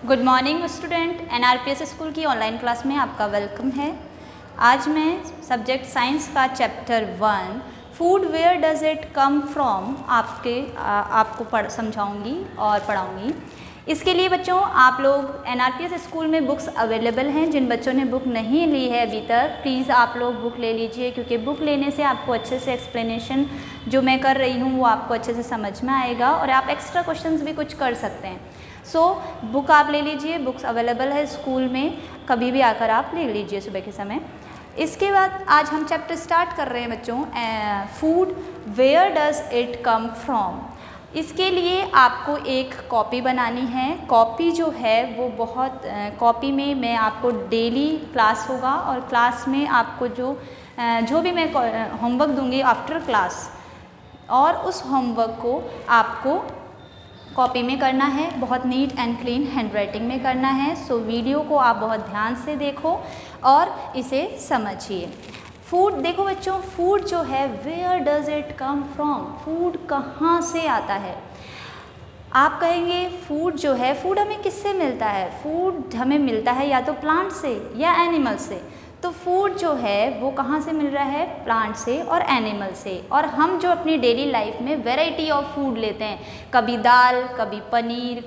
Good morning student, NRPS school की online class में आपका वेलकम है। आज मैं सब्जेक्ट साइंस का chapter 1 food where does it come from आपको समझाऊंगी और पढ़ाऊंगी। इसके लिए बच्चों आप लोग एनआरपीएस स्कूल में बुक्स अवेलेबल हैं। जिन बच्चों ने बुक नहीं ली है अभी तक, प्लीज़ आप लोग बुक ले लीजिए, क्योंकि बुक लेने से आपको अच्छे से एक्सप्लेनेशन जो मैं कर रही हूँ वो आपको अच्छे से समझ में आएगा और आप एक्स्ट्रा क्वेश्चंस भी कुछ कर सकते हैं। बुक आप ले लीजिए, बुक्स अवेलेबल है स्कूल में, कभी भी आकर आप ले लीजिए सुबह के समय। इसके बाद आज हम चैप्टर स्टार्ट कर रहे हैं बच्चों, food where does it come from. इसके लिए आपको एक कॉपी बनानी है। कॉपी जो है वो कॉपी में मैं आपको डेली क्लास होगा और क्लास में आपको जो भी मैं होमवर्क दूंगी आफ्टर क्लास, और उस होमवर्क को आपको कॉपी में करना है, बहुत नीट एंड क्लीन हैंडराइटिंग में करना है। वीडियो को आप बहुत ध्यान से देखो और इसे समझिए। फूड देखो बच्चों, फूड जो है where does it come from, food कहाँ से आता है। आप कहेंगे फूड जो है, फूड हमें किससे मिलता है? फूड हमें मिलता है या तो प्लांट से या एनिमल से। तो फूड जो है वो कहाँ से मिल रहा है? प्लांट से और एनिमल से। और हम जो अपनी डेली लाइफ में वैरायटी ऑफ फूड लेते हैं, कभी दाल, कभी पनीर,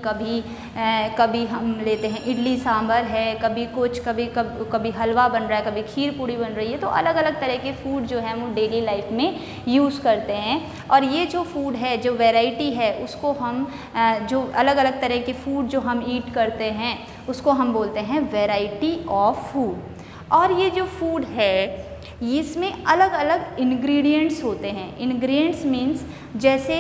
कभी हम लेते हैं इडली सांभर है, कभी हलवा बन रहा है, कभी खीर पूड़ी बन रही है। तो अलग अलग तरह के फूड जो है वो डेली लाइफ में यूज़ करते हैं। और ये जो फूड है, जो वैरायटी है, उसको हम जो अलग अलग तरह के फूड जो हम ईट करते हैं उसको हम बोलते हैं वैरायटी ऑफ फूड। और ये जो फूड है इसमें अलग अलग इंग्रेडिएंट्स होते हैं। इंग्रेडिएंट्स मीन्स जैसे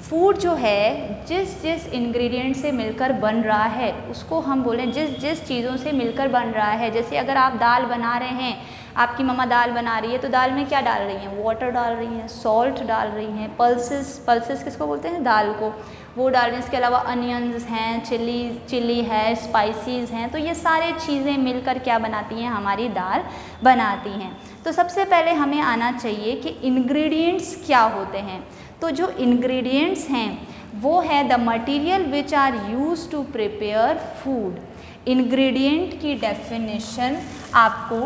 फूड जो है जिस इंग्रेडिएंट से मिलकर बन रहा है उसको हम बोलें, जिस चीज़ों से मिलकर बन रहा है। जैसे अगर आप दाल बना रहे हैं, आपकी मम्मा दाल बना रही है, तो दाल में क्या डाल रही हैं? वाटर डाल रही हैं, सॉल्ट डाल रही हैं, पल्सेस किसको बोलते हैं? दाल को, वो डाल रही हैं। इसके अलावा अनियंस हैं, चिली है, स्पाइसीज़ हैं। तो ये सारे चीज़ें मिलकर क्या बनाती हैं? हमारी दाल बनाती हैं। तो सबसे पहले हमें आना चाहिए कि इंग्रेडिएंट्स क्या होते हैं। तो जो इंग्रेडिएंट्स हैं वो है the material which are used to prepare food. Ingredient की डेफिनेशन आपको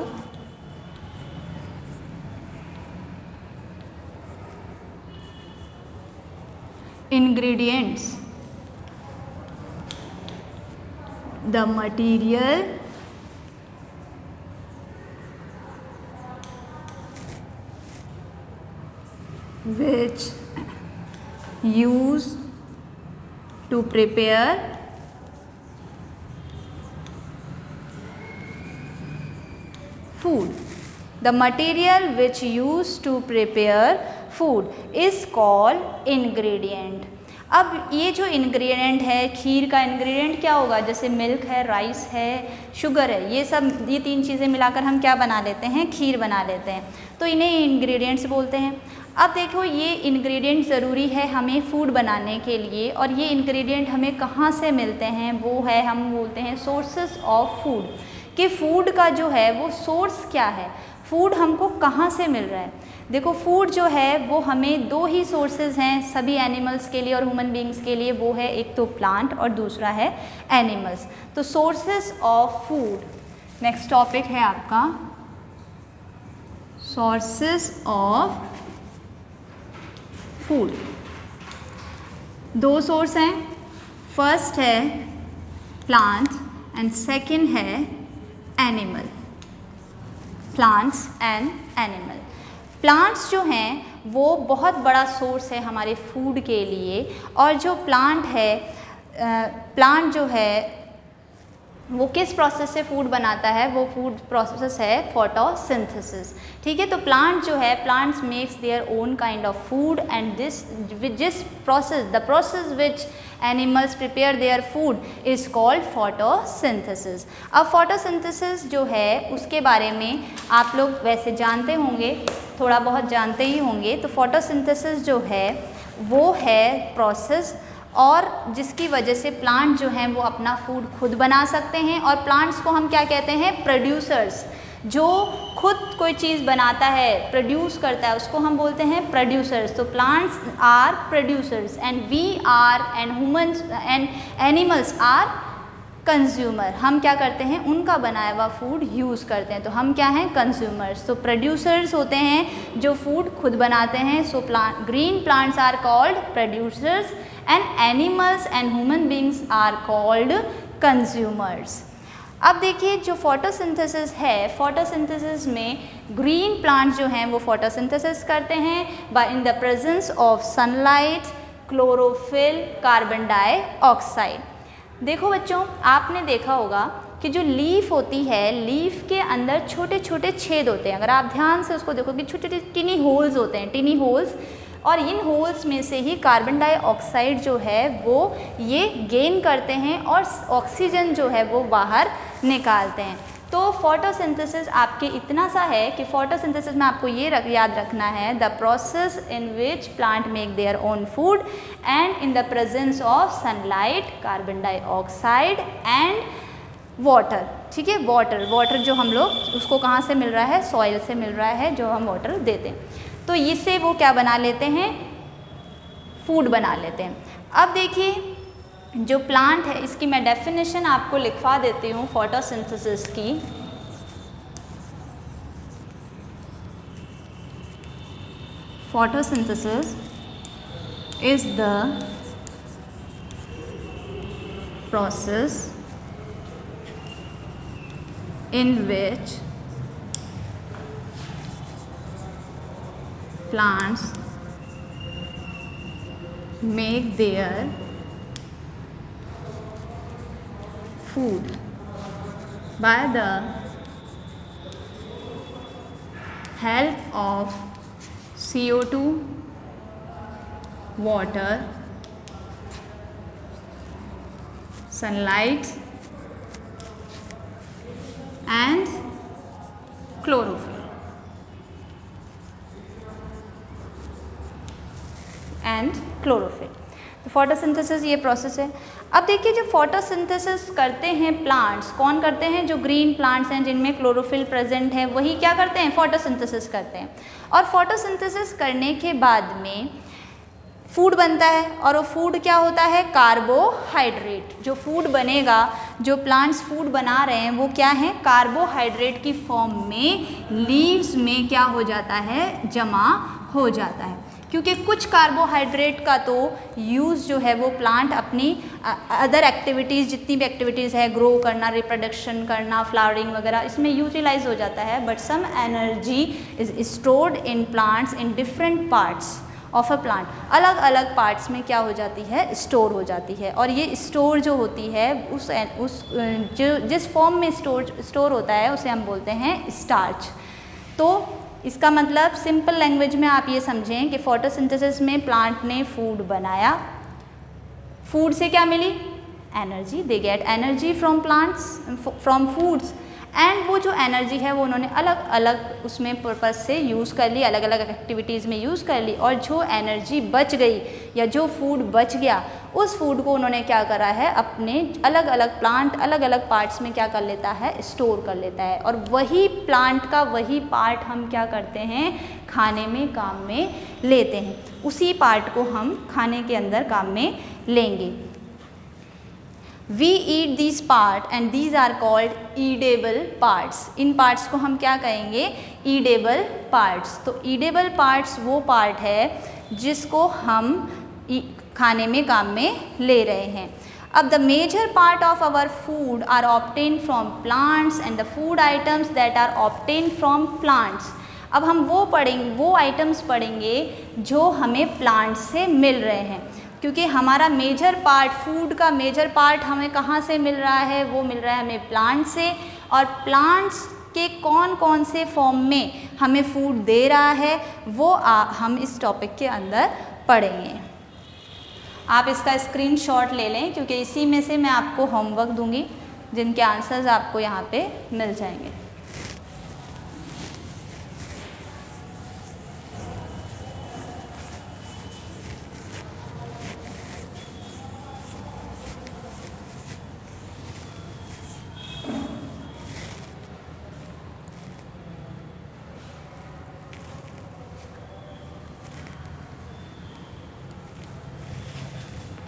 ingredients, the material which used to prepare food. The material which used to prepare food is called ingredient. अब ये जो इंग्रेडिएंट है, खीर का इंग्रेडिएंट क्या होगा? जैसे मिल्क है, राइस है, शुगर है, ये तीन चीज़ें मिलाकर हम क्या बना लेते हैं? खीर बना लेते हैं। तो इन्हें इंग्रेडिएंट्स बोलते हैं। अब देखो, ये इंग्रेडिएंट ज़रूरी है हमें फूड बनाने के लिए, और ये इंग्रेडिएंट हमें कहाँ से मिलते हैं? वो है, हम बोलते हैं सोर्सेस ऑफ फूड। कि फूड का जो है वो सोर्स क्या है, फूड हमको कहाँ से मिल रहा है। देखो, फूड जो है वो हमें दो ही सोर्सेज हैं सभी एनिमल्स के लिए और ह्यूमन बींग्स के लिए। वो है एक तो प्लांट और दूसरा है एनिमल्स। तो sources of food, next topic है आपका सोर्सेज ऑफ फूड। दो सोर्स हैं, फर्स्ट है प्लांट एंड सेकंड है animal. Plants and animal. Plants जो हैं वो बहुत बड़ा सोर्स है हमारे फूड के लिए। और जो प्लांट जो है वो किस प्रोसेस से फूड बनाता है? वो फूड प्रोसेस है फोटोसिंथेसिस। ठीक है, तो प्लांट जो है, plants makes their own kind of food and the process which animals prepare their food is called photosynthesis. अब फोटोसिंथेसिस जो है उसके बारे में आप लोग वैसे जानते होंगे, थोड़ा बहुत जानते ही होंगे। तो फोटोसिंथेसिस जो है वो है प्रोसेस, और जिसकी वजह से प्लांट जो हैं वो अपना फूड खुद बना सकते हैं। और प्लांट्स को हम क्या कहते हैं? प्रोड्यूसर्स। जो खुद कोई चीज़ बनाता है, प्रोड्यूस करता है, उसको हम बोलते हैं प्रोड्यूसर्स। तो plants are producers and we are and humans and animals are consumer, हम क्या करते हैं, उनका बनाया हुआ फूड यूज़ करते हैं, तो हम क्या हैं, कंज्यूमर्स। तो प्रोड्यूसर्स होते हैं जो फूड खुद बनाते हैं। So green plants are called producers and animals and human beings are called consumers. अब देखिए जो फोटोसिंथेसिस है, फोटोसिंथेसिस में ग्रीन प्लांट्स जो हैं वो फोटोसिंथेसिस करते हैं by in the presence of sunlight, chlorophyll, carbon dioxide. देखो बच्चों, आपने देखा होगा कि जो लीफ होती है, लीफ के अंदर छोटे छोटे छेद होते हैं। अगर आप ध्यान से उसको देखोगे, छोटे छोटे टिनी होल्स होते हैं, टिनी होल्स, और इन होल्स में से ही कार्बन डाइऑक्साइड जो है वो ये गेन करते हैं और ऑक्सीजन जो है वो बाहर निकालते हैं। तो फोटोसिंथेसिस आपके इतना सा है कि फोटोसिंथेसिस में आपको ये याद रखना है, the process in which plant make their own food and in the presence of sunlight, carbon dioxide and water. ठीक है, वाटर जो हम लोग उसको कहाँ से मिल रहा है, सॉइल से मिल रहा है, जो हम वाटर देते हैं, तो इससे वो क्या बना लेते हैं, फूड बना लेते हैं। अब देखिए जो प्लांट है, इसकी मैं डेफिनेशन आपको लिखवा देती हूँ फोटोसिंथेसिस की। Photosynthesis is the process in which plants make their food by the help of CO2, water, sunlight and chlorophyll तो फोटोसिंथेसिस ये प्रोसेस है। अब देखिए जो फोटोसिंथेसिस करते हैं प्लांट्स, कौन करते हैं, जो ग्रीन प्लांट्स हैं जिनमें क्लोरोफिल प्रेजेंट है, वही क्या करते हैं, फोटोसिंथेसिस करते हैं। और फोटोसिंथेसिस करने के बाद में फूड बनता है, और वो फूड क्या होता है, कार्बोहाइड्रेट। जो फूड बनेगा, जो प्लांट्स फूड बना रहे हैं वो क्या है, कार्बोहाइड्रेट की फॉर्म में लीव्स में क्या हो जाता है, जमा हो जाता है। क्योंकि कुछ कार्बोहाइड्रेट का तो यूज़ जो है वो प्लांट अपनी अदर एक्टिविटीज़, जितनी भी एक्टिविटीज़ है, ग्रो करना, रिप्रोडक्शन करना, फ्लावरिंग वगैरह, इसमें यूटिलाइज हो जाता है। But some energy is stored in plants in different parts of a plant, अलग अलग पार्ट्स में क्या हो जाती है, स्टोर हो जाती है। और ये स्टोर जो होती है उस जो जिस फॉर्म में स्टोर होता है उसे हम बोलते हैं स्टार्च। तो इसका मतलब सिंपल लैंग्वेज में आप ये समझें कि फोटोसिंथेसिस में प्लांट ने फूड बनाया, फूड से क्या मिली, energy, they get energy from plants, from foods, and वो जो एनर्जी है वो उन्होंने अलग अलग उसमें पर्पस से यूज़ कर ली, अलग अलग एक्टिविटीज़ में यूज़ कर ली। और जो एनर्जी बच गई या जो फूड बच गया, उस फूड को उन्होंने क्या करा है, अपने अलग अलग प्लांट अलग अलग पार्ट्स में क्या कर लेता है, स्टोर कर लेता है। और वही प्लांट का वही पार्ट हम क्या करते हैं, खाने में काम में लेते हैं, उसी पार्ट को हम खाने के अंदर काम में लेंगे। We eat these part and these are called eatable parts। In parts को हम क्या कहेंगे, eatable parts। तो eatable parts वो part है जिसको हम खाने में काम में ले रहे हैं। अब the major part of our food are obtained from plants and the food items that are obtained from plants। अब हम वो आइटम्स पढ़ेंगे जो हमें प्लांट से मिल रहे हैं, क्योंकि हमारा मेजर पार्ट, फूड का मेजर पार्ट हमें कहाँ से मिल रहा है, वो मिल रहा है हमें प्लांट से। और प्लांट्स के कौन कौन से फॉर्म में हमें फूड दे रहा है वो हम इस टॉपिक के अंदर पढ़ेंगे। आप इसका स्क्रीनशॉट ले लें, क्योंकि इसी में से मैं आपको होमवर्क दूंगी जिनके आंसर्स आपको यहाँ पे मिल जाएंगे।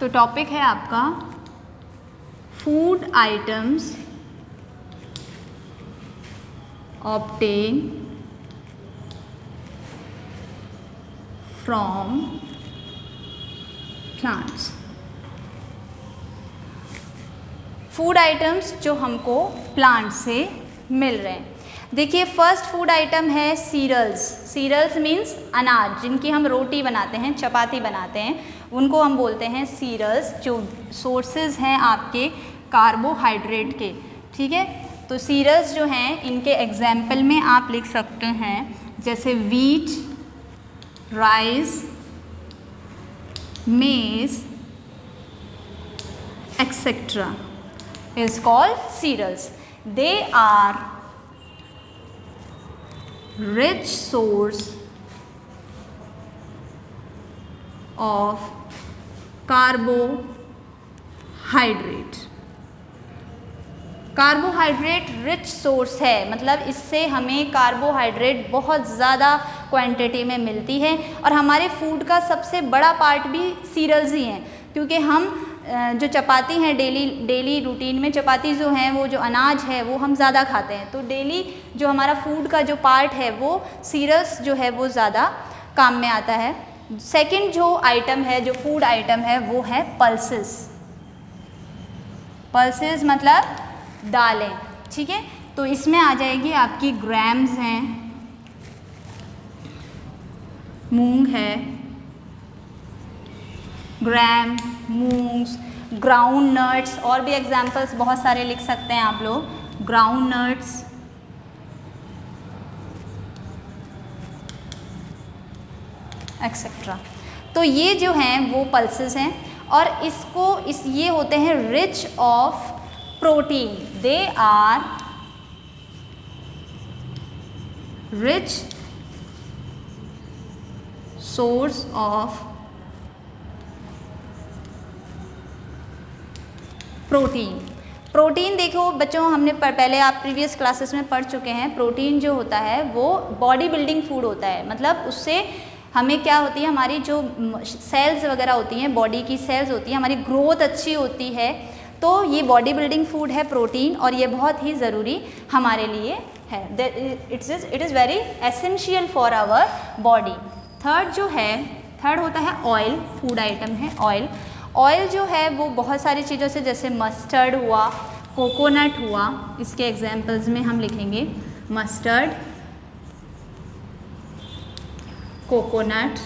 तो टॉपिक है आपका food items obtained from plants। Food items जो हमको प्लांट से मिल रहे हैं। देखिए फर्स्ट फूड आइटम है सीरियल्स। सीरियल्स मीन्स अनाज, जिनकी हम रोटी बनाते हैं, चपाती बनाते हैं, उनको हम बोलते हैं सीरियल्स, जो सोर्सेज हैं आपके कार्बोहाइड्रेट के। ठीक है, तो सीरियल्स जो हैं इनके एग्जाम्पल में आप लिख सकते हैं जैसे वीट, राइस, मेज etc. is called cereals. They are rich source of carbohydrate। Carbohydrate rich source है, मतलब इससे हमें कार्बोहाइड्रेट बहुत ज़्यादा क्वांटिटी में मिलती है। और हमारे फूड का सबसे बड़ा पार्ट भी सीरियल्स ही हैं, क्योंकि हम जो चपाती हैं डेली रूटीन में चपाती जो हैं, वो जो अनाज है वो हम ज़्यादा खाते हैं, तो डेली जो हमारा फूड का जो पार्ट है वो सीरियल्स जो है वो ज़्यादा काम में आता है। सेकंड जो आइटम है, जो फूड आइटम है, वो है पल्सेस। पल्सेस मतलब दालें। ठीक है, तो इसमें आ जाएगी आपकी ग्राम्स हैं, मूंग है, ग्राम, मूंग्स, ग्राउंड नट्स, और भी एग्जाम्पल्स बहुत सारे लिख सकते हैं आप लोग, ग्राउंड नट्स, एक्सेट्रा। तो ये जो हैं वो पल्सेस हैं, और ये होते हैं rich of protein. They are rich source of protein देखो बच्चों, हमने पहले आप प्रीवियस क्लासेस में पढ़ चुके हैं। प्रोटीन जो होता है वो बॉडी बिल्डिंग फूड होता है, मतलब उससे हमें क्या होती है, हमारी जो सेल्स वगैरह होती हैं, बॉडी की सेल्स होती हैं, हमारी ग्रोथ अच्छी होती है। तो ये बॉडी बिल्डिंग फूड है प्रोटीन, और ये बहुत ही ज़रूरी हमारे लिए है। It is very essential for our body. Third होता है ऑयल। फूड आइटम है ऑयल। ऑयल जो है वो बहुत सारी चीज़ों से, जैसे मस्टर्ड हुआ, कोकोनट हुआ, इसके एग्जाम्पल्स में हम लिखेंगे mustard, coconut,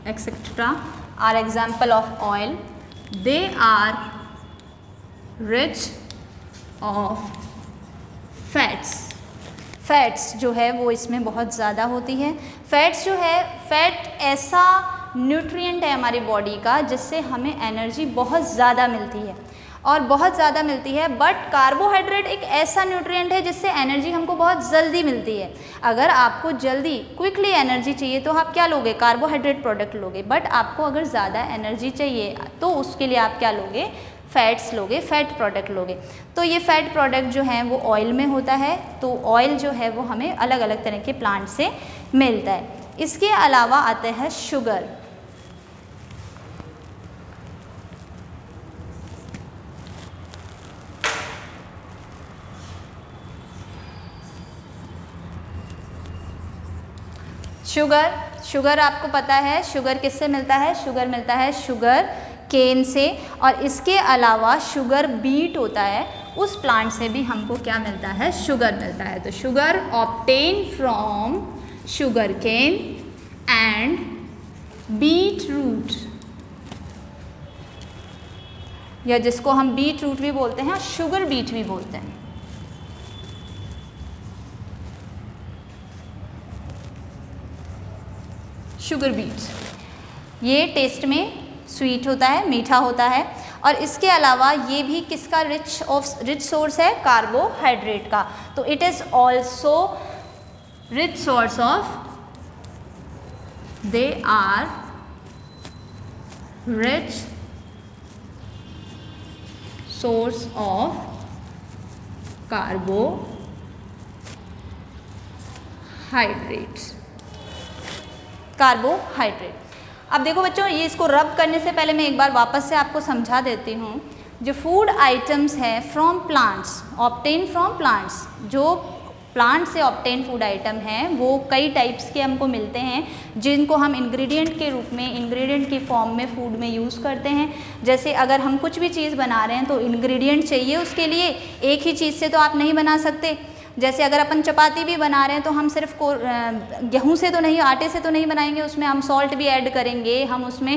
etc. are example of oil. They are rich of fats. Fats जो है वो इसमें बहुत ज़्यादा होती है। फैट्स जो है, फैट ऐसा न्यूट्रिएंट है हमारी बॉडी का जिससे हमें एनर्जी बहुत ज़्यादा मिलती है, और बहुत ज़्यादा मिलती है। बट कार्बोहाइड्रेट एक ऐसा न्यूट्रिएंट है जिससे एनर्जी हमको बहुत जल्दी मिलती है। अगर आपको जल्दी क्विकली एनर्जी चाहिए तो आप क्या लोगे, कार्बोहाइड्रेट प्रोडक्ट लोगे। बट आपको अगर ज़्यादा एनर्जी चाहिए तो उसके लिए आप क्या लोगे, फैट्स लोगे, फैट प्रोडक्ट लोगे। तो ये फैट प्रोडक्ट जो है वो ऑयल में होता है। तो ऑयल जो है वो हमें अलग अलग तरह के प्लांट से मिलता है। इसके अलावा आते हैं शुगर। शुगर आपको पता है शुगर किससे मिलता है, शुगर मिलता है शुगर केन से। और इसके अलावा शुगर बीट होता है, उस प्लांट से भी हमको क्या मिलता है, शुगर मिलता है। तो sugar obtain from sugar cane and beet root, या जिसको हम बीट रूट भी बोलते हैं, शुगर बीट भी बोलते हैं। शुगर बीट ये टेस्ट में स्वीट होता है, मीठा होता है। और इसके अलावा ये भी किसका रिच सोर्स है, कार्बोहाइड्रेट का। तो it is also rich source of, they are rich source of carbohydrates. Carbohydrate. अब देखो बच्चों, ये इसको रब करने से पहले मैं एक बार वापस से आपको समझा देती हूँ। जो फूड आइटम्स हैं from plants, obtain from plants, जो प्लांट से ऑब्टेन फूड आइटम हैं वो कई टाइप्स के हमको मिलते हैं, जिनको हम इंग्रेडिएंट के रूप में, इंग्रेडिएंट की फॉर्म में फूड में यूज़ करते हैं। जैसे अगर हम कुछ भी चीज़ बना रहे हैं तो इंग्रेडिएंट चाहिए उसके लिए, एक ही चीज़ से तो आप नहीं बना सकते। जैसे अगर अपन चपाती भी बना रहे हैं तो हम सिर्फ गेहूं से तो नहीं, आटे से तो नहीं बनाएंगे, उसमें हम सॉल्ट भी ऐड करेंगे, हम उसमें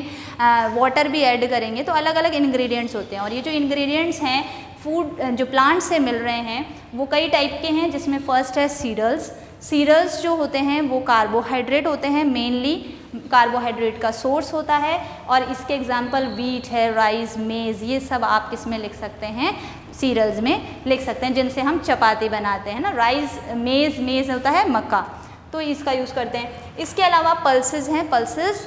वाटर भी ऐड करेंगे, तो अलग अलग इंग्रेडिएंट्स होते हैं। और ये जो इंग्रेडिएंट्स हैं फूड जो प्लांट से मिल रहे हैं वो कई टाइप के हैं, जिसमें फर्स्ट है सीरियल्स। सीरियल्स जो होते हैं वो कार्बोहाइड्रेट होते हैं, मेनली कार्बोहाइड्रेट का सोर्स होता है। और इसके एग्जांपल व्हीट है, राइस, मेज़, ये सब आप किस में लिख सकते हैं, सीरियल्स में लिख सकते हैं, जिनसे हम चपाती बनाते हैं ना। राइस, मेज़ होता है मक्का, तो इसका यूज़ करते हैं। इसके अलावा पल्सेस हैं, पल्सेस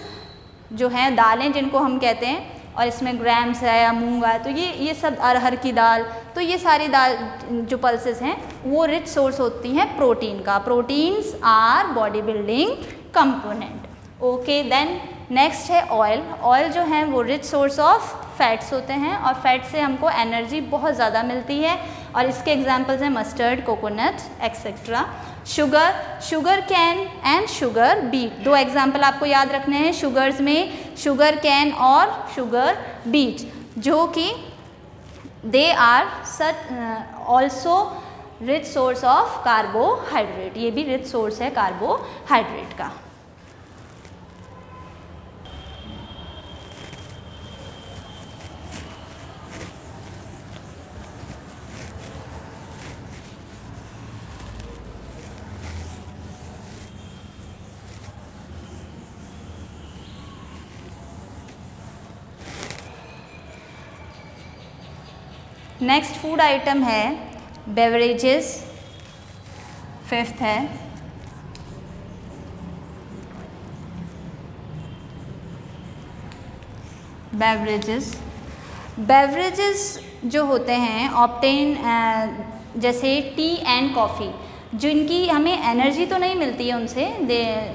जो हैं दालें जिनको हम कहते हैं, और इसमें ग्राम्स है या मूंग है, तो ये सब अरहर की दाल, तो ये सारी दाल जो पल्सेस हैं वो रिच सोर्स होती हैं प्रोटीन का। Proteins are body building component. Okay, then next है ऑयल। ऑयल जो है वो रिच सोर्स ऑफ फैट्स होते हैं, और फैट से हमको एनर्जी बहुत ज़्यादा मिलती है, और इसके एग्जांपल्स हैं mustard, coconut etcetera. Sugar cane and sugar beet, दो एग्जाम्पल आपको याद रखने हैं शुगर्स में, शुगर कैन और शुगर बीट, जो कि they are such also rich source of carbohydrate, ये भी रिच सोर्स है कार्बोहाइड्रेट का। नेक्स्ट फूड आइटम है बेवरेजेस, फिफ्थ है बेवरेजेस। बेवरेजेस जो होते हैं ऑब्टेन, जैसे टी एंड कॉफ़ी, जिनकी हमें एनर्जी तो नहीं मिलती है उनसे,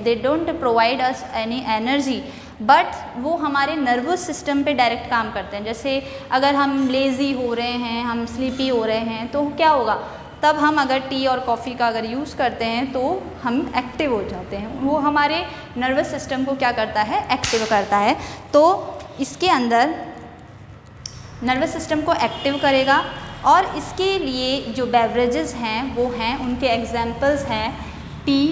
they don't provide us any energy, but वो हमारे नर्वस सिस्टम पे डायरेक्ट काम करते हैं। जैसे अगर हम लेज़ी हो रहे हैं, हम स्लीपी हो रहे हैं, तो क्या होगा, तब हम अगर टी और कॉफ़ी का अगर यूज़ करते हैं तो हम एक्टिव हो जाते हैं, वो हमारे नर्वस सिस्टम को क्या करता है, एक्टिव करता है। तो इसके अंदर नर्वस सिस्टम को एक्टिव करेगा, और इसके लिए जो बेवरेजेस हैं वो हैं, उनके एग्जाम्पल्स हैं tea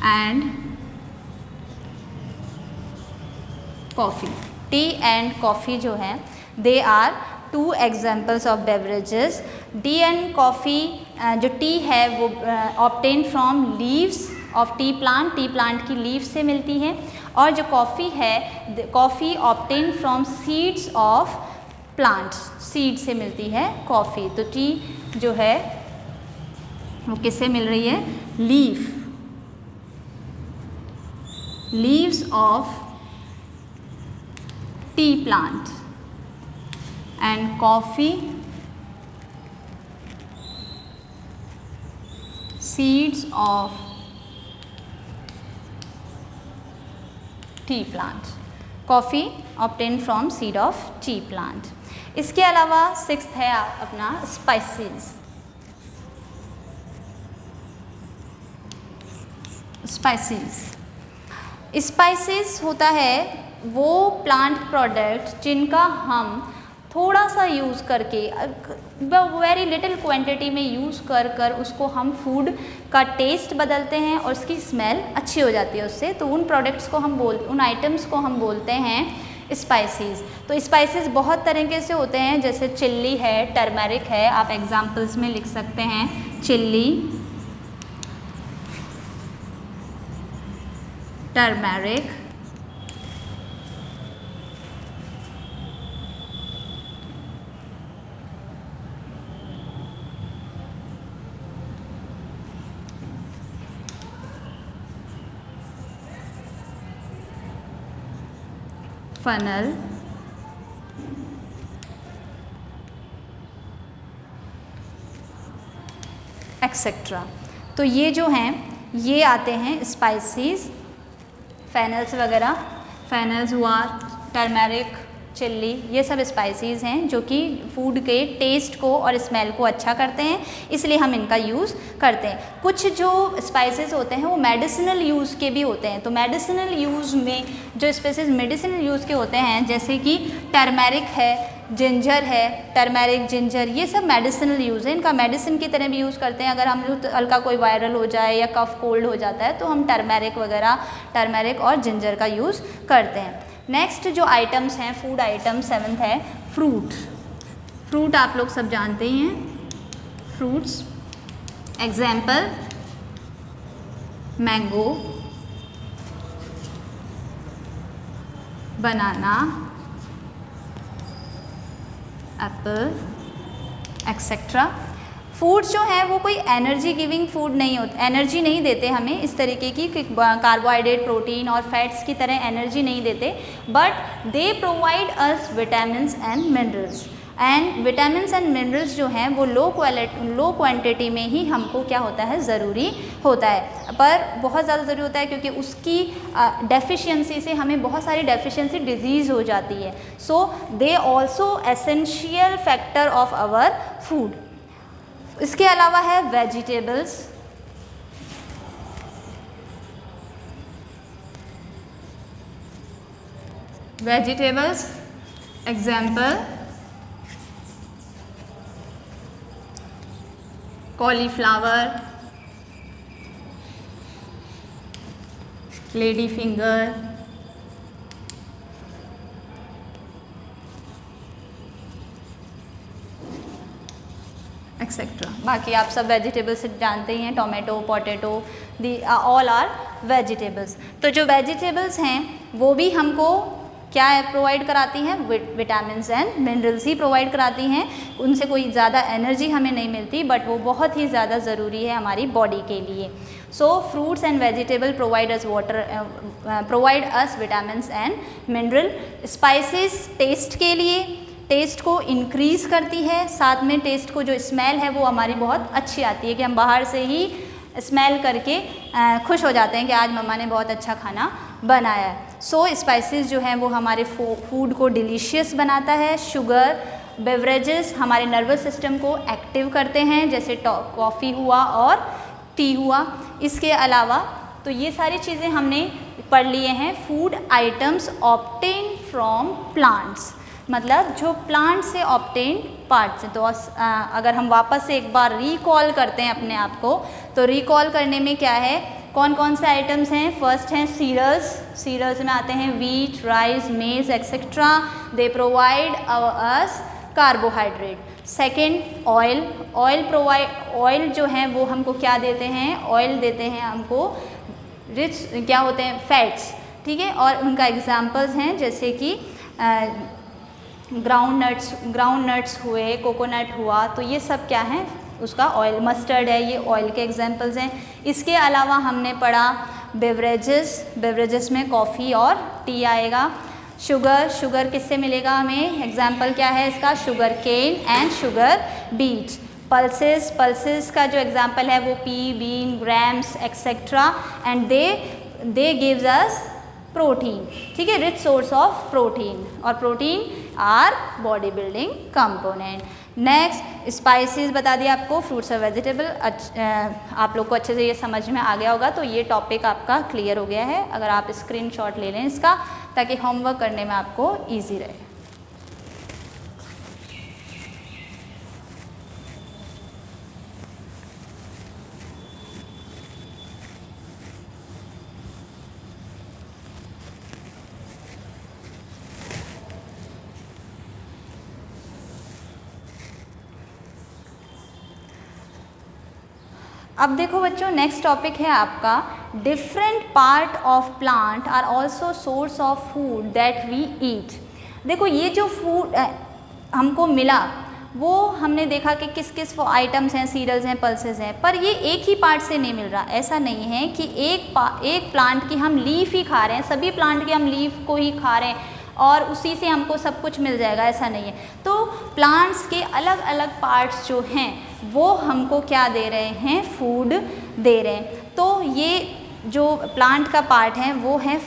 and coffee. Tea and coffee जो है they are two examples of beverages. Tea and coffee, जो टी है वो obtain from leaves of tea plant की लीव से मिलती है, और जो कॉफ़ी है, coffee obtain from seeds of plants, seed से मिलती है कॉफ़ी। तो टी जो है वो किससे मिल रही है, leaves of tea plant, and coffee seeds of tea plant. Coffee obtain from seed of tea plant. इसके अलावा सिक्स्थ है अपना स्पाइसेस। स्पाइसेस होता है वो प्लांट प्रोडक्ट जिनका हम थोड़ा सा यूज़ करके, वेरी लिटिल क्वांटिटी में यूज़ कर उसको हम फूड का टेस्ट बदलते हैं और उसकी स्मेल अच्छी हो जाती है उससे, तो उन प्रोडक्ट्स को हम उन आइटम्स को हम बोलते हैं स्पाइसेस। तो स्पाइसेस बहुत तरीके से होते हैं, जैसे चिल्ली है, टर्मरिक है, आप एग्जांपल्स में लिख सकते हैं चिल्ली, टर्मरिक, फनल, एक्सेट्रा। तो ये जो हैं ये आते हैं स्पाइसेस, फेनल्स वगैरह, फेनल्स हुआ, टर्मेरिक, चिल्ली, ये सब स्पाइसेस हैं जो कि फूड के टेस्ट को और स्मेल को अच्छा करते हैं, इसलिए हम इनका यूज़ करते हैं। कुछ जो स्पाइसेस होते हैं वो मेडिसिनल यूज़ के भी होते हैं, तो मेडिसिनल यूज़ में जो स्पाइसेस मेडिसिनल यूज़ के होते हैं जैसे कि टर्मेरिक है, जिंजर है, टर्मेरिक, जिंजर, ये सब मेडिसिनल यूज़ है, इनका मेडिसिन की तरह भी यूज़ करते हैं। अगर हम हल्का कोई वायरल हो जाए या कफ कोल्ड हो जाता है तो हम टर्मेरिक वगैरह, टर्मेरिक और जिंजर का यूज़ करते हैं। नेक्स्ट जो आइटम्स हैं, फूड आइटम 7th है फ्रूट। फ्रूट आप लोग सब जानते ही हैं, फ्रूट्स, एग्जाम्पल मैंगो, बनाना, एप्पल, एक्सेट्रा। फूड जो है वो कोई एनर्जी गिविंग फूड नहीं होता, एनर्जी नहीं देते हमें इस तरीके की कार्बोहाइड्रेट, प्रोटीन और फैट्स की तरह एनर्जी नहीं देते, but they provide us vitamins and minerals. And vitamins and minerals जो हैं वो लो क्वांटिटी में ही हमको क्या होता है, ज़रूरी होता है, पर बहुत ज़्यादा ज़रूरी होता है क्योंकि उसकी डेफिशिएंसी से हमें बहुत सारी डेफिशिएंसी डिजीज़ हो जाती है। So they also essential factor of our food. इसके अलावा है vegetables, example cauliflower, lady finger, etcetera. बाकी आप सब वेजिटेबल्स जानते ही हैं, tomato, potato, they all are vegetables. तो जो वेजिटेबल्स हैं वो भी हमको क्या प्रोवाइड कराती हैं, vitamins and minerals he provide कराती हैं। उनसे कोई ज़्यादा एनर्जी हमें नहीं मिलती, बट वो बहुत ही ज़्यादा ज़रूरी है हमारी बॉडी के लिए। So fruits and vegetable provide us vitamins and mineral. Spices taste के लिए, टेस्ट को इंक्रीज़ करती है, साथ में टेस्ट को जो स्मेल है वो हमारी बहुत अच्छी आती है कि हम बाहर से ही स्मेल करके खुश हो जाते हैं कि आज मम्मा ने बहुत अच्छा खाना बनाया है। सो स्पाइसेस जो हैं वो हमारे फूड को डिलीशियस बनाता है। शुगर, बेवरेजेस हमारे नर्वस सिस्टम को एक्टिव करते हैं, जैसे कॉफ़ी हुआ और टी हुआ। इसके अलावा तो ये सारी चीज़ें हमने पढ़ लिए हैं। Food items obtain from plants, मतलब जो प्लांट से ऑब्टेन पार्ट्स हैं। तो अगर हम वापस से एक बार रिकॉल करते हैं अपने आप को, तो रिकॉल करने में क्या है, कौन कौन से आइटम्स हैं। फर्स्ट हैं सीरियल्स, सीरियल्स में आते हैं वीट, राइस, मेज एक्सेट्रा, दे प्रोवाइड अस कार्बोहाइड्रेट। सेकेंड ऑयल, ऑयल जो है वो हमको क्या देते हैं, ऑयल देते हैं हमको रिच क्या होते हैं, फैट्स, ठीक है। और उनका एग्जाम्पल्स हैं जैसे कि ग्राउंड नट्स हुए, कोकोनट हुआ, तो ये सब क्या है, उसका ऑयल। मस्टर्ड है, ये ऑयल के एग्जांपल्स हैं। इसके अलावा हमने पढ़ा बेवरेजेस में कॉफ़ी और टी आएगा। शुगर किससे मिलेगा हमें, एग्जाम्पल क्या है इसका, sugar cane and sugar beets. Pulses का जो एग्जाम्पल है वो pea, bean, grams etcetera, and they gives us protein, ठीक है, रिच सोर्स ऑफ प्रोटीन, और protein are body building component. Next spices बता दिया आपको, फ्रूट्स और वेजिटेबल। आप लोग को अच्छे से ये समझ में आ गया होगा, तो ये टॉपिक आपका क्लियर हो गया है। अगर आप स्क्रीनशॉट ले लें इसका, ताकि होमवर्क करने में आपको ईजी रहे। अब देखो बच्चों, नेक्स्ट टॉपिक है आपका different part of plant are also source of food that we eat. देखो ये जो फूड हमको मिला वो हमने देखा कि किस किस आइटम्स हैं, सीरियल्स हैं, पल्सेस हैं, पर ये एक ही पार्ट से नहीं मिल रहा। ऐसा नहीं है कि एक प्लांट की हम लीफ ही खा रहे हैं, सभी प्लांट की हम लीफ को ही खा रहे हैं और उसी से हमको सब कुछ मिल जाएगा, ऐसा नहीं है। तो प्लांट्स के अलग अलग पार्ट्स जो हैं वो हमको क्या दे रहे हैं, फूड दे रहे हैं। तो ये जो प्लांट का पार्ट है वो है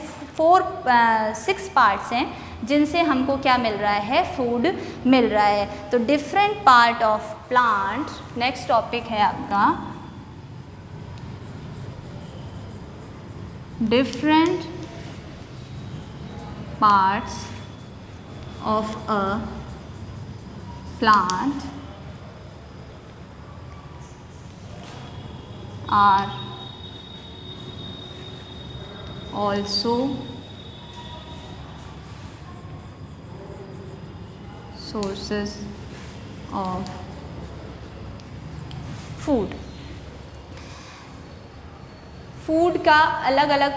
6 पार्ट्स हैं जिनसे हमको क्या मिल रहा है, फूड मिल रहा है। तो different part of plant, next topic है आपका different parts of a plant are also sources of food। Food का अलग अलग,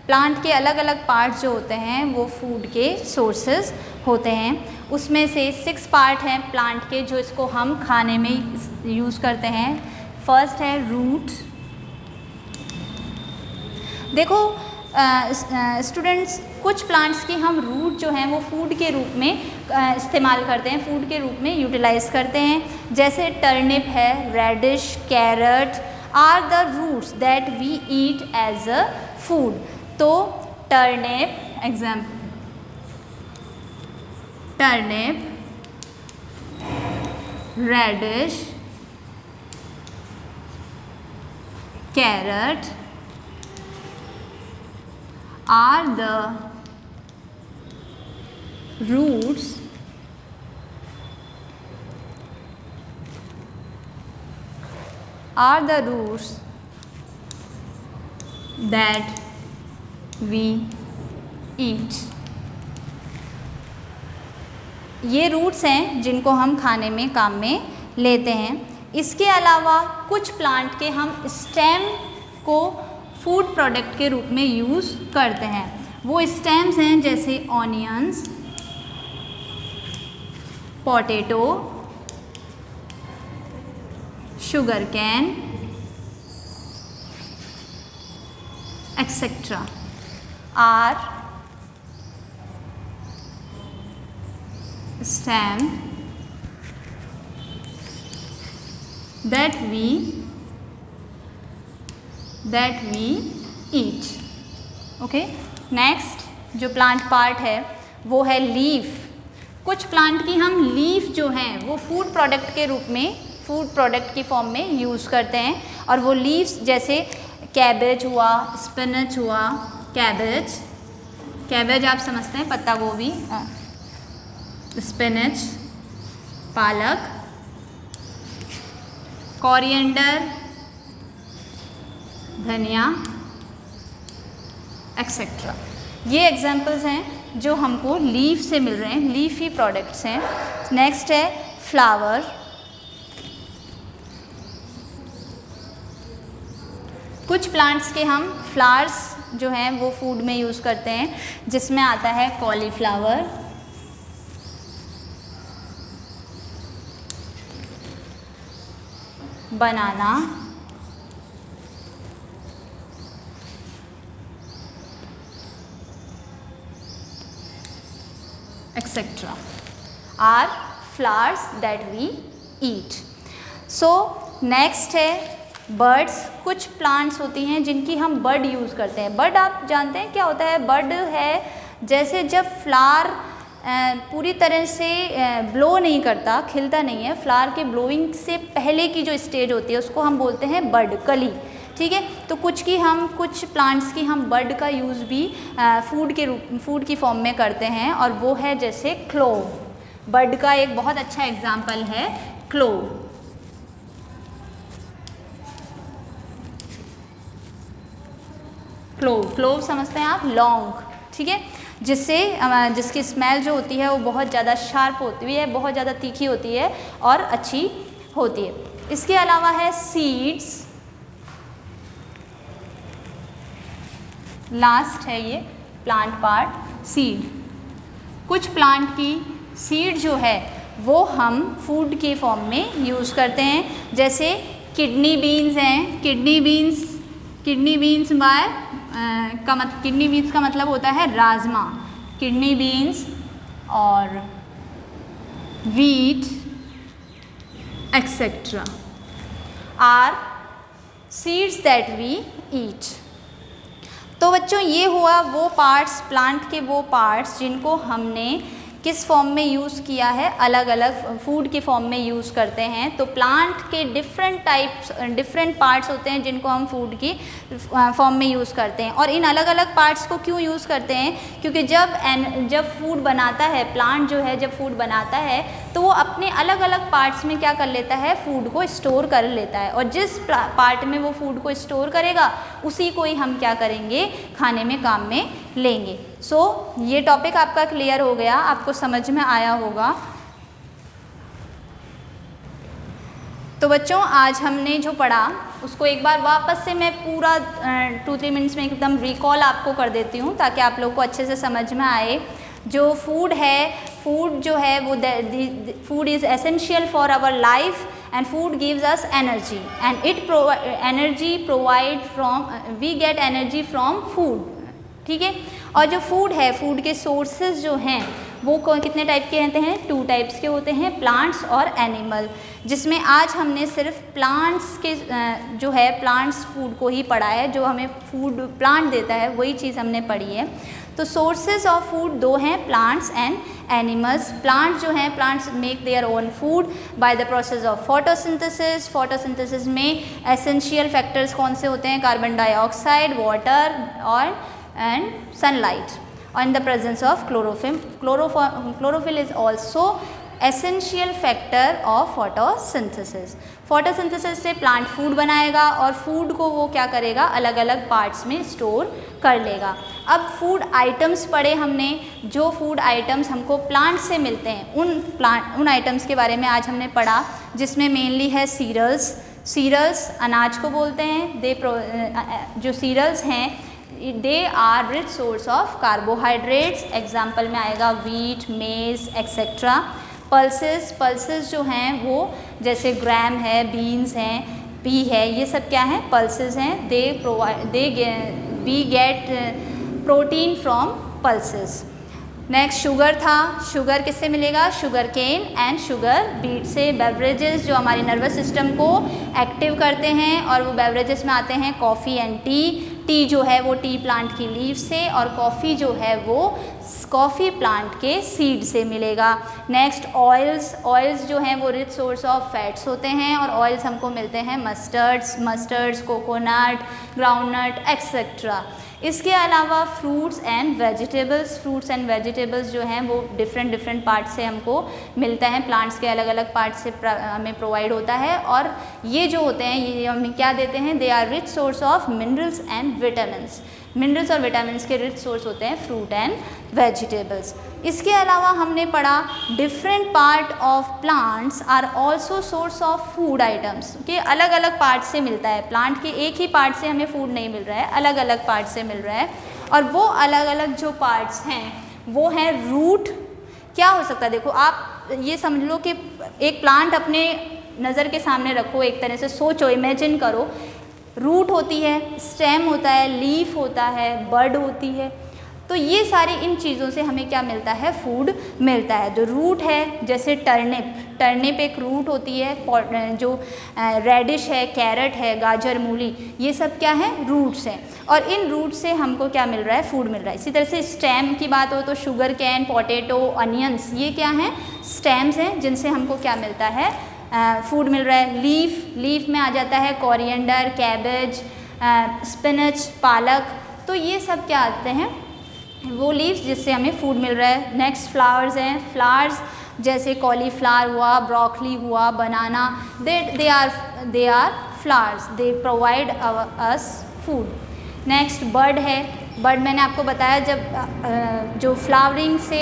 प्लांट के अलग अलग पार्ट्स जो होते हैं वो फूड के सोर्सेज होते हैं। उसमें से 6 पार्ट हैं प्लांट के जो इसको हम खाने में यूज़ करते हैं। फर्स्ट है रूट। देखो स्टूडेंट्स, कुछ प्लांट्स की हम रूट जो हैं वो फूड के रूप में इस्तेमाल करते हैं, फूड के रूप में यूटिलाइज करते हैं। जैसे टर्निप है, radish, carrot are the roots that we eat as a food. तो turnip, example turnip, radish, carrot are the roots that we eat। ये रूट्स हैं जिनको हम खाने में काम में लेते हैं। इसके अलावा कुछ प्लांट के हम स्टेम को फूड प्रोडक्ट के रूप में यूज़ करते हैं। वो स्टेम्स हैं जैसे onions, potato, sugar cane etcetera are stem that we eat। Okay, next जो प्लांट पार्ट है वो है लीफ। कुछ प्लांट की हम लीफ जो हैं वो फूड प्रोडक्ट के रूप में, फूड प्रोडक्ट की फॉर्म में यूज़ करते हैं। और वो लीव्स जैसे कैबेज हुआ, स्पिनच हुआ, कैबेज आप समझते हैं, पत्ता गोभी, स्पिनच, पालक, कोरिएंडर, धनिया एक्सेट्रा। ये एग्जाम्पल्स हैं जो हमको लीफ से मिल रहे हैं, लीफी प्रोडक्ट्स हैं। नेक्स्ट है फ्लावर। कुछ प्लांट्स के हम फ्लावर्स जो हैं वो फूड में यूज़ करते हैं, जिसमें आता है cauliflower, banana, etcetera are flowers that we eat. So next है बर्ड्स। कुछ प्लांट्स होती हैं जिनकी हम बर्ड यूज़ करते हैं। बर्ड आप जानते हैं क्या होता है? बर्ड है जैसे जब फ्लावर पूरी तरह से ब्लो नहीं करता, खिलता नहीं है, फ्लावर के ब्लोइंग से पहले की जो स्टेज होती है उसको हम बोलते हैं बर्ड, कली। ठीक है, तो कुछ प्लांट्स की हम बर्ड का यूज़ भी फूड की फॉर्म में करते हैं, और वो है जैसे क्लोव। बर्ड का एक बहुत अच्छा एग्जाम्पल है क्लोव। क्लोव समझते हैं आप? लौंग, ठीक है, जिसकी स्मेल जो होती है वो बहुत ज़्यादा शार्प होती है, बहुत ज़्यादा तीखी होती है और अच्छी होती है। इसके अलावा है सीड्स। लास्ट है ये प्लांट पार्ट, सीड। कुछ प्लांट की सीड जो है वो हम फूड की फॉर्म में यूज़ करते हैं, जैसे किडनी बीन्स हैं। किडनी बीन्स का मतलब होता है राजमा। किडनी बीन्स और wheat etcetera are seeds that we eat. तो बच्चों ये हुआ वो पार्ट्स, प्लांट के वो पार्ट्स जिनको हमने किस फॉर्म में यूज़ किया है, अलग अलग फूड के फॉर्म में यूज़ करते हैं। तो प्लांट के डिफरेंट टाइप्स, डिफरेंट पार्ट्स होते हैं जिनको हम फूड की फॉर्म में यूज़ करते हैं। और इन अलग अलग पार्ट्स को क्यों यूज़ करते हैं, क्योंकि जब फूड बनाता है, प्लांट जो है जब फूड बनाता है तो वो अपने अलग अलग पार्ट्स में क्या कर लेता है, फूड को स्टोर कर लेता है। और जिस पार्ट में वो फूड को स्टोर करेगा उसी को ही हम क्या करेंगे, खाने में काम में लेंगे। सो ये टॉपिक आपका क्लियर हो गया, आपको समझ में आया होगा। तो बच्चों आज हमने जो पढ़ा उसको एक बार वापस से मैं पूरा 2-3 मिनट्स में एकदम रिकॉल आपको कर देती हूँ ताकि आप लोगों को अच्छे से समझ में आए। जो फूड है, फूड जो है वो food is essential for our life and food gives us energy and energy provide from we get energy from food, ठीक है। और जो फूड है, फूड के सोर्सेज जो हैं वो कितने टाइप के रहते हैं, 2 टाइप्स के होते हैं, प्लांट्स और एनिमल। जिसमें आज हमने सिर्फ प्लांट्स के जो है प्लांट्स फूड को ही पढ़ा है, जो हमें फूड प्लांट देता है वही चीज़ हमने पढ़ी है। तो सोर्सेज ऑफ फूड 2 हैं, प्लांट्स एंड एनिमल्स। प्लांट्स जो हैं, plants make their own food by the process of photosynthesis. Photosynthesis में एसेंशियल फैक्टर्स कौन से होते हैं, कार्बन डाइऑक्साइड, वाटर और एंड सनलाइट, और इन the presence of chlorophyll. Chlorophyll is also essential factor of photosynthesis. Photosynthesis से प्लांट फूड बनाएगा और फूड को वो क्या करेगा, अलग अलग पार्ट्स में स्टोर कर लेगा। अब फूड आइटम्स पढ़े हमने, जो फूड आइटम्स हमको प्लांट से मिलते हैं उन आइटम्स के बारे में आज हमने पढ़ा, जिसमें मेनली है सीरियल्स। सीरियल्स अनाज को बोलते हैं। जो सीरियल्स हैं they are rich source of carbohydrates. Example में आएगा वीट, मेज एक्सेट्रा। पल्सेस जो हैं वो जैसे ग्राम है, बीन्स हैं, पी है, ये सब क्या हैं, पल्सेस हैं। We get protein from pulses. Next sugar था, शुगर किससे मिलेगा, sugar cane and sugar beet से। बेवरेजेस जो हमारे नर्वस सिस्टम को एक्टिव करते हैं और वो बेवरेजेस में आते हैं कॉफ़ी एंड टी। टी जो है वो टी प्लांट की लीफ से, और कॉफ़ी जो है वो कॉफ़ी प्लांट के सीड से मिलेगा। नेक्स्ट ऑयल्स जो हैं वो रिच सोर्स ऑफ फैट्स होते हैं, और ऑयल्स हमको मिलते हैं मस्टर्ड्स, कोकोनट, ग्राउंडनट एक्सेट्रा। इसके अलावा फ्रूट्स एंड वेजिटेबल्स जो हैं वो डिफरेंट पार्ट से हमको मिलता है, प्लांट्स के अलग अलग पार्ट से हमें प्रोवाइड होता है। और ये जो होते हैं ये हमें क्या देते हैं, they are rich source of minerals and vitamins. Minerals और विटामिन्स के रिच सोर्स होते हैं फ्रूट एंड वेजिटेबल्स। इसके अलावा हमने पढ़ा different part of plants are also source of food items, के अलग अलग पार्ट से मिलता है। प्लांट के एक ही पार्ट से हमें फूड नहीं मिल रहा है, अलग अलग पार्ट से मिल रहा है। और वो अलग अलग जो पार्ट्स हैं वो हैं रूट। क्या हो सकता है, देखो आप ये समझ लो कि एक प्लांट अपने नज़र के सामने रखो, एक तरह से सोचो, इमेजिन करो। रूट होती है, स्टेम होता है, लीफ होता है, बड होती है। तो ये सारी इन चीज़ों से हमें क्या मिलता है, फूड मिलता है। जो रूट है जैसे टर्निप एक रूट होती है, जो रेडिश है, कैरेट है, गाजर, मूली, ये सब क्या है, रूट्स हैं। और इन रूट से हमको क्या मिल रहा है, फूड मिल रहा है। इसी तरह से स्टेम की बात हो तो शुगर कैन, पोटैटो, अनियंस, ये क्या हैं, स्टेम्स हैं जिनसे हमको क्या मिलता है, फूड मिल रहा है। लीफ में आ जाता है कोरिएंडर, कैबेज, स्पिनच, पालक। तो ये सब क्या आते हैं, वो लीव्स जिससे हमें फूड मिल रहा है। नेक्स्ट फ्लावर्स हैं, फ्लावर्स जैसे कॉलीफ्लावर हुआ, ब्रोकली हुआ, banana, they are flowers, they provide us food. Next bird है, बर्ड मैंने आपको बताया जब जो फ्लावरिंग से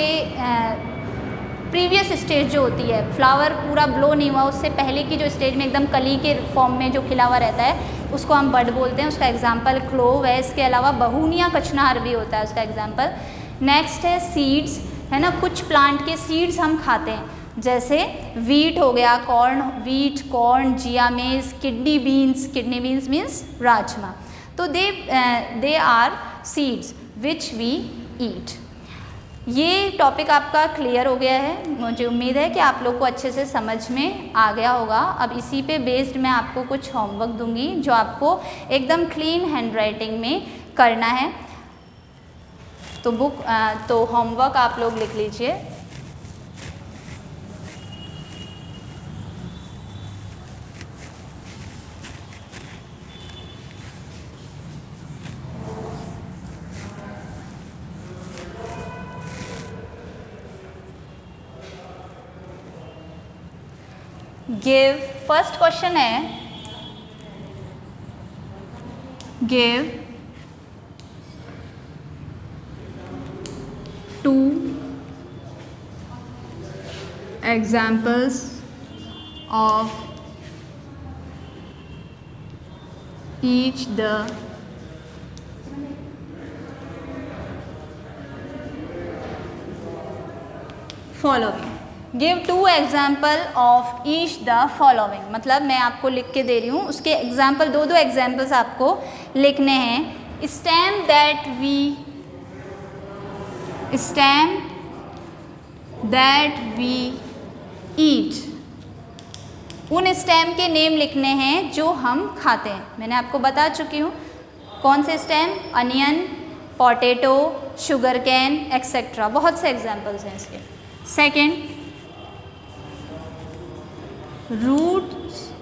प्रीवियस स्टेज जो होती है, फ्लावर पूरा ब्लो नहीं हुआ, उससे पहले की जो स्टेज में एकदम कली के फॉर्म में जो खिला हुआ रहता है उसको हम बर्ड बोलते हैं। उसका एग्जाम्पल क्लोव है। इसके अलावा बहुनिया कचनार भी होता है उसका एग्जाम्पल। नेक्स्ट है सीड्स, है ना, कुछ प्लांट के सीड्स हम खाते हैं, जैसे वीट हो गया, कॉर्न, जिया मेज, किडनी बीन्स मीन्स राजमा। तो they are seeds which we eat. ये टॉपिक आपका क्लियर हो गया है, मुझे उम्मीद है कि आप लोग को अच्छे से समझ में आ गया होगा। अब इसी पे बेस्ड मैं आपको कुछ होमवर्क दूंगी जो आपको एकदम क्लीन हैंडराइटिंग में करना है। तो होमवर्क आप लोग लिख लीजिए। गिव, फर्स्ट क्वेश्चन है give 2 examples of each the following। Give 2 example of each the following, मतलब मैं आपको लिख के दे रही हूँ, उसके एग्जाम्पल दो एग्जाम्पल्स आपको लिखने हैं। स्टैम्प दैट वी ईट, उन स्टैम्प के नेम लिखने हैं जो हम खाते हैं। मैंने आपको बता चुकी हूँ कौन से stem, onion, potato, sugar cane etcetera, बहुत से एग्जाम्पल्स हैं इसके। Second, roots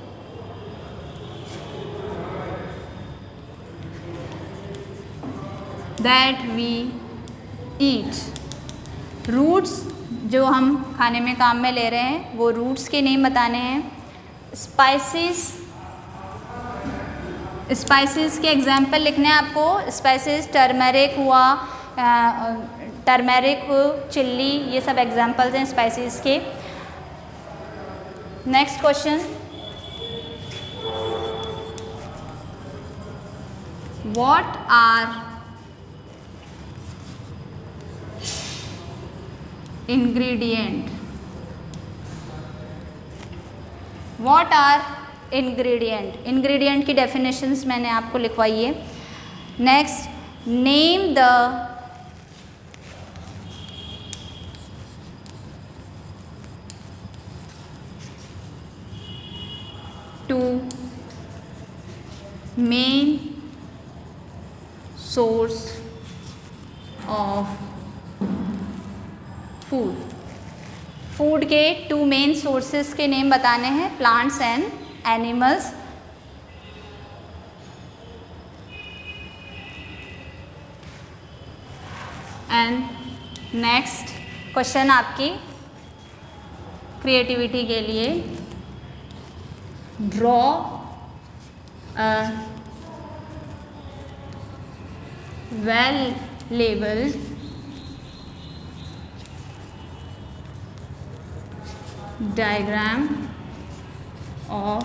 that we eat, roots जो हम खाने में काम में ले रहे हैं वो रूट्स के नेम बताने हैं। स्पाइसेस के एग्जाम्पल लिखने हैं आपको। स्पाइसेस टर्मरिक हुआ, टर्मरिक, चिल्ली, ये सब एग्जाम्पल्स हैं स्पाइसेस के। Next question, what are ingredient, what are ingredient, ingredient की डेफिनेशंस मैंने आपको लिखवाई है। Next, name the two main source of food, food के 2 मेन सोर्सेस के नेम बताने हैं, plants and animals. And next question आपकी क्रिएटिविटी के लिए, draw a well labeled diagram of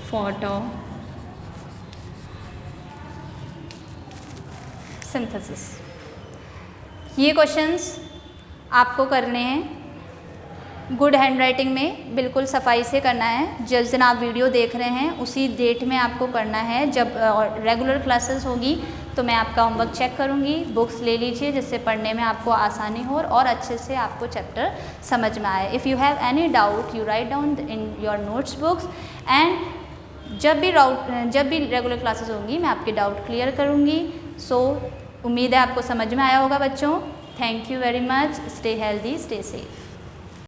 photosynthesis। ये क्वेश्चंस आपको करने हैं गुड हैंडराइटिंग में, बिल्कुल सफाई से करना है। जिस दिन आप वीडियो देख रहे हैं उसी डेट में आपको करना है। जब रेगुलर क्लासेस होगी तो मैं आपका होमवर्क चेक करूँगी। बुक्स ले लीजिए जिससे पढ़ने में आपको आसानी हो और अच्छे से आपको चैप्टर समझ में आए। If you have any doubt you write down in your notes books, and जब भी रेगुलर क्लासेस होंगी मैं आपके डाउट क्लियर करूँगी। सो उम्मीद है आपको समझ में आया होगा बच्चों। Thank you very much. Stay healthy, stay safe.